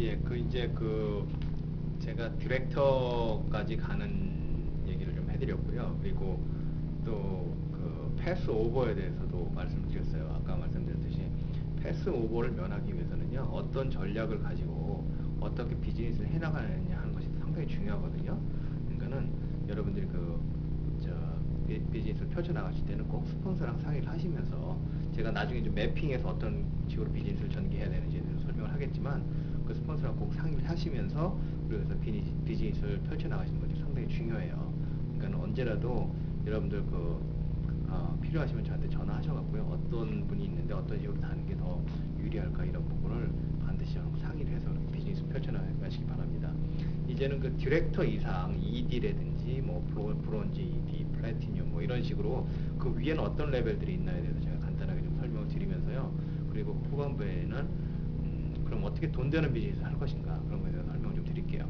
예, 이제 제가 디렉터까지 가는 얘기를 좀 해드렸고요. 그리고 또 패스 오버에 대해서도 말씀드렸어요. 아까 말씀드렸듯이 패스 오버를 면하기 위해서는요, 어떤 전략을 가지고 어떻게 비즈니스를 해나가느냐 하는 것이 상당히 중요하거든요. 그러니까는 여러분들이 비즈니스를 펼쳐나가실 때는 꼭 스폰서랑 상의를 하시면서, 제가 나중에 좀 매핑해서 어떤 식으로 비즈니스를 전개해야 되는지에 대해서 설명을 하겠지만, 그 스폰서랑 꼭 상의를 하시면서 그래서 비즈니스를 펼쳐나가시는 것이 상당히 중요해요. 그러니까 언제라도 여러분들 필요하시면 저한테 전화하셔갖고요, 어떤 분이 있는데 어떤 식으로 다는 게 더 유리할까, 이런 부분을 반드시 상의를 해서 비즈니스 펼쳐나가시기 바랍니다. 이제는 디렉터 이상 ED라든지 브론즈 ED, 플래티늄 이런 식으로 그 위에는 어떤 레벨들이 있나에 대해서 제가 간단하게 좀 설명을 드리면서요. 그리고 후반부에는 그럼 어떻게 돈 되는 비즈니스를 할 것인가, 그런 거에 대해서 설명을 좀 드릴게요.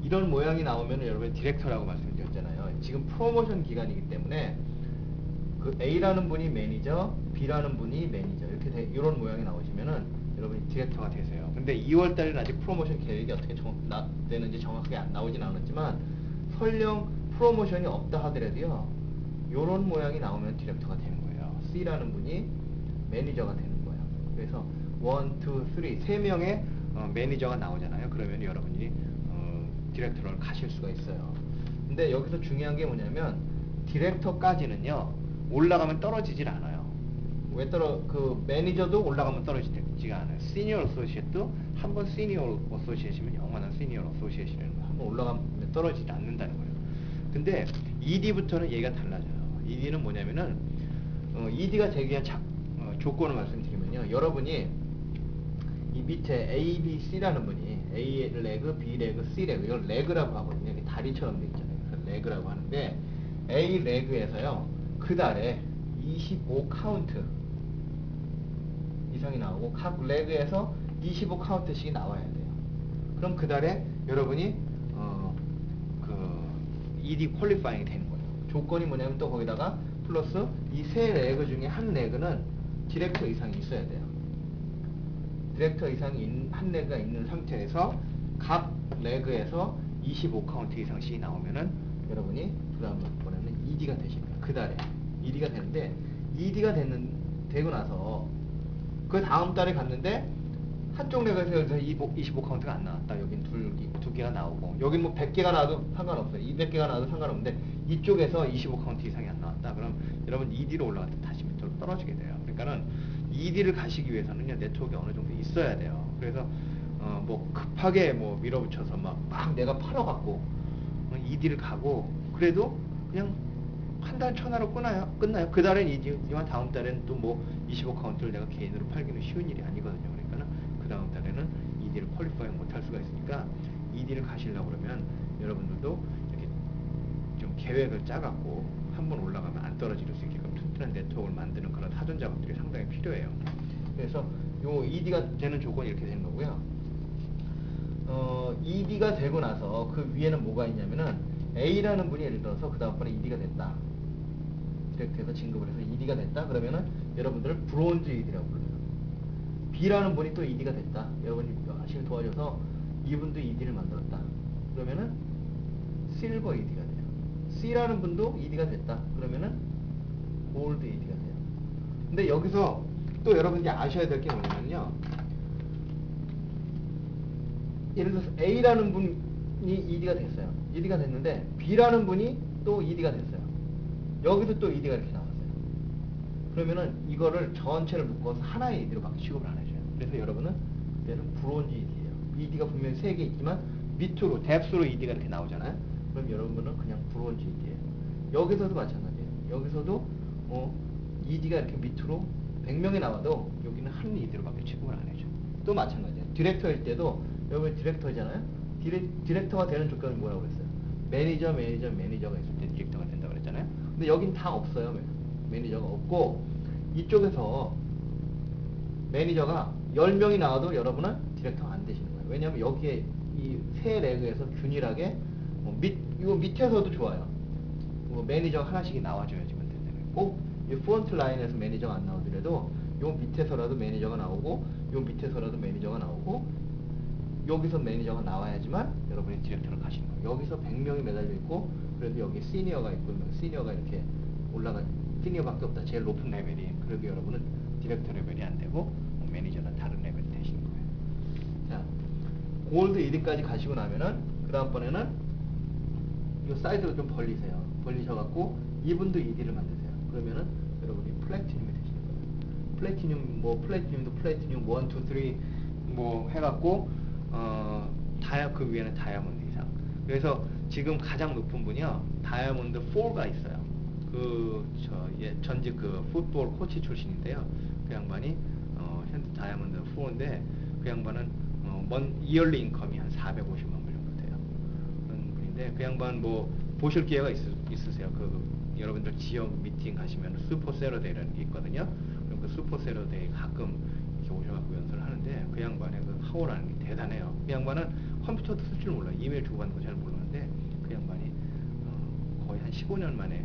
이런 모양이 나오면 여러분 디렉터라고 말씀드렸잖아요. 지금 프로모션 기간이기 때문에 A라는 분이 매니저, B라는 분이 매니저, 이렇게 이런 모양이 나오시면은 여러분이 디렉터가 되세요. 근데 2월 달에는 아직 프로모션 계획이 어떻게 되는지 정확하게 나오진 않았지만, 설령 프로모션이 없다 하더라도요, 이런 모양이 나오면 디렉터가 되는 거예요. C라는 분이 매니저가 되는 거예요. 그래서 1, 2, 3, 3명의 매니저가 나오잖아요. 그러면 여러분이 디렉터를 가실 수가 있어요. 근데 여기서 중요한 게 뭐냐면, 디렉터까지는요, 올라가면 떨어지질 않아요. 매니저도 올라가면 떨어지지가 않아요. 시니어 어소시에이트도 한번 시니어 어소시에이트면 영원한 시니어 어소시에이트는 한번 올라가면 떨어지지 않는다는 거예요. 근데 ED부터는 얘기가 달라져요. ED는 뭐냐면은, ED가 되기 위한 조건을 말씀드리면요, 여러분이 이 밑에 A, B, C라는 분이 A 레그, B 레그, C 레그, 이걸 레그라고 하거든요. 이렇게 다리처럼 되어 있잖아요. 그래서 레그라고 하는데, A 레그에서요, 그 달에 25 카운트 이상이 나오고, 각 레그에서 25 카운트씩이 나와야 돼요. 그럼 그 달에 여러분이 ED 퀄리파잉이 되는 거예요. 조건이 뭐냐면, 또 거기다가 플러스 이 세 레그 중에 한 레그는 디렉터 이상이 있어야 돼요. 디렉터 이상이 한 레그가 있는 상태에서 각 레그에서 25 카운트 이상씩 나오면은 여러분이 그 다음번에는 ED가 되십니다. 그 달에 ED가 되는데, ED가 되고 나서 그 다음 달에 갔는데 한쪽 레그에서 25 카운트가 안 나왔다. 여긴 두 개가 나오고, 여긴 뭐 100개가 나와도 상관없어요. 200개가 나와도 상관없는데 이쪽에서 25 카운트 이상이 안 나왔다. 그럼 여러분 ED로 올라갔다 다시 밑으로 떨어지게 돼요. 그러니까는 ED를 가시기 위해서는요, 네트워크가 어느 정도 있어야 돼요. 그래서 급하게 밀어붙여서 막 내가 팔아갖고 ED를 가고, 그래도 그냥 한 달 천하로 끝나요. 그 달엔 ED지만 다음 달에는 또 25 카운트를 내가 개인으로 팔기는 쉬운 일이 아니거든요. 그러니까는 그 다음 달에는 ED를 퀄리파잉 못할 수가 있으니까, ED를 가시려고 그러면 여러분들도 이렇게 좀 계획을 짜갖고 한번 올라가면 안 떨어질 수 있게끔 튼튼한 네트워크를 만드는 그런 사전 작업들이 상당히 필요해요. 그래서 요 ED가 되는 조건이 이렇게 되는 거고요. ED가 되고 나서 그 위에는 뭐가 있냐면은, A라는 분이 예를 들어서 그 다음번에 ED가 됐다. 디렉트에서 진급을 해서 ED가 됐다. 그러면은 여러분들을 브론즈 ED라고 불러요. B라는 분이 또 ED가 됐다. 여러분이 열심히 도와줘서 이분도 ED를 만들었다. 그러면은 실버 ED가 돼요. C라는 분도 ED가 됐다. 그러면은 골드 ED가 돼요. 근데 여기서 또 여러분들이 아셔야 될 게 뭐냐면요, 예를 들어서 A라는 분이 ED가 됐어요. ED가 됐는데 B라는 분이 또 ED가 됐어요. 여기서 또 ED가 이렇게 나왔어요. 그러면은 이거를 전체를 묶어서 하나의 ED로 막 취급을 안 해줘요. 그래서 여러분은 얘는 브론즈 ED예요. ED가 분명히 3개 있지만 밑으로 뎁스로 ED가 이렇게 나오잖아요. 그럼 여러분은 그냥 브론즈 ED예요. 여기서도 마찬가지예요. 여기서도 ED가 이렇게 밑으로 100명이 나와도 여기는 한 ED로밖에 취급을 안 해줘요. 또 마찬가지예요. 디렉터일 때도 여러분 디렉터잖아요. 디렉터가 되는 조건이 뭐라고 그랬어요? 매니저가 있을 때 디렉터가 된다고 그랬잖아요. 근데 여긴 다 없어요. 매니저가 없고, 이쪽에서 매니저가 10명이 나와도 여러분은 디렉터가 안 되시는 거예요. 왜냐하면 여기에 이 세 레그에서 균일하게 이거 밑에서도 좋아요. 매니저가 하나씩이 나와줘야지만 된다는 거예요. 꼭 이 프론트 라인에서 매니저가 안 나오더라도 요 밑에서라도 매니저가 나오고, 요 밑에서라도 매니저가 나오고, 여기서 매니저가 나와야지만 여러분이 디렉터로 가시는 거예요. 여기서 100명이 매달려 있고 그래도 여기 시니어가 있고 시니어가 이렇게 올라가 시니어밖에 없다. 제일 높은 레벨이. 그래도 여러분은 디렉터 레벨이 안 되고 매니저는 다른 레벨이 되시는 거예요. 자, 골드 1위까지 가시고 나면은 그 다음번에는 이 사이드로 좀 벌리세요. 벌리셔갖고 이분도 2D를 만드세요. 그러면은 여러분이 플래티늄이 되시는 거예요. 플래티늄 뭐 플래티늄도 플래티늄 1, 2, 3 뭐 해갖고 그 위에는 다이아몬드 이상. 그래서 지금 가장 높은 분이요 다이아몬드 4가 있어요. 전직 그 풋볼 코치 출신인데요. 그 양반이 현재 다이아몬드 4인데 그 양반은 이얼리 인컴이 한 450만 불 정도 돼요. 그런 분인데 그 양반 뭐 보실 기회가 있으세요. 여러분들 지역 미팅 가시면 슈퍼 세러데이라는 게 있거든요. 그럼 그 슈퍼 세러데이 가끔 이렇게 오셔갖고 연설을 하는데 그 양반의 그 파워라는 게 대단해요. 그 양반은 컴퓨터도 쓸 줄 몰라요. 이메일 주고받는 거 잘 모르는데 그 양반이 거의 한 15년 만에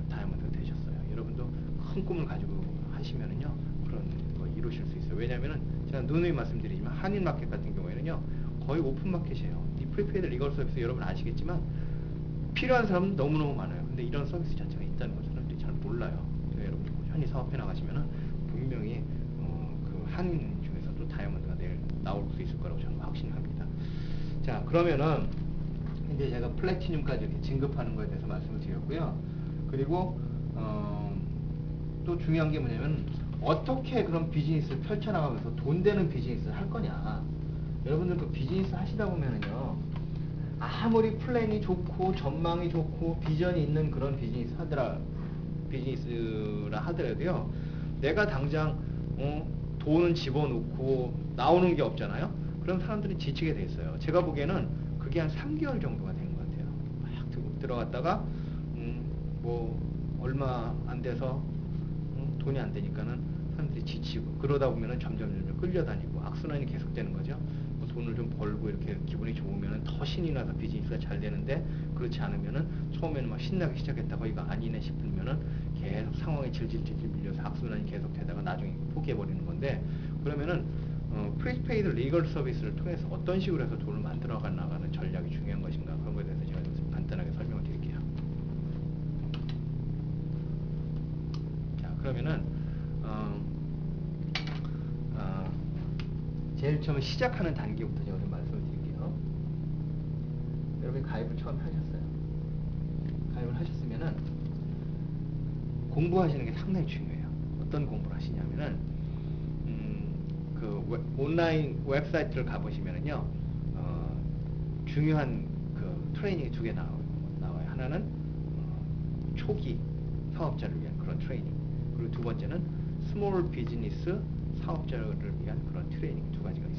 다이아몬드가 되셨어요. 여러분도 큰 꿈을 가지고 하시면은요 그런 거 이루실 수 있어요. 왜냐면은 제가 누누이 말씀드리지만 한인마켓 같은 경우에는요 거의 오픈마켓이에요. 이 프리페이드 리걸 서비스 여러분 아시겠지만 필요한 사람은 너무너무 많아요. 근데 이런 서비스 자체가 있다는 걸 사람들이 잘 몰라요. 그래서 여러분이 꾸준히 사업해 나가시면은 분명히 그 한인 중에서도 다이아몬드가 내일 나올 수 있을 거라고 저는 확신합니다. 자, 그러면은 이제 제가 플래티늄까지 이렇게 진급하는 거에 대해서 말씀을 드렸고요. 그리고 또 중요한 게 뭐냐면 어떻게 그런 비즈니스를 펼쳐나가면서 돈 되는 비즈니스를 할 거냐. 여러분들 그 비즈니스 하시다 보면은요 아무리 플랜이 좋고 전망이 좋고 비전이 있는 그런 비즈니스라 하더라도요 내가 당장 돈은 집어넣고 나오는 게 없잖아요. 그럼 사람들이 지치게 돼 있어요. 제가 보기에는 그게 한 3개월 정도가 되는 것 같아요. 막 들어갔다가 뭐 얼마 안 돼서 돈이 안 되니까는 사람들이 지치고 그러다 보면은 점점 끌려다니고 악순환이 계속되는 거죠. 뭐 돈을 좀 벌고 이렇게 기분이 좋으면은 더 신이 나서 비즈니스가 잘 되는데 그렇지 않으면은 처음에는 막 신나게 시작했다가 이거 아니네 싶으면은 계속 상황이 질질질질 밀려서 악순환이 계속되다가 나중에 포기해버리는 건데 그러면은 프리페이드 리걸 서비스를 통해서 어떤 식으로 해서 돈을 만들어 나가는 전략이 중요한 것인가 그런 거에 대해서 제가 좀 간단하게 설명을 드릴게요. 자, 그러면은 제일 처음 시작하는 단계부터 제가 좀 말씀을 드릴게요. 여러분이 가입을 처음 하셨어요. 가입을 하셨으면은 공부하시는 게 상당히 중요해요. 어떤 공부를 하시냐면은 온라인 웹사이트를 가보시면은요 중요한 그 트레이닝이 2개 나와요. 하나는 초기 사업자를 위한 그런 트레이닝, 그리고 두 번째는 스몰 비즈니스 사업자를 위한 그런 트레이닝 두 가지가 있어요.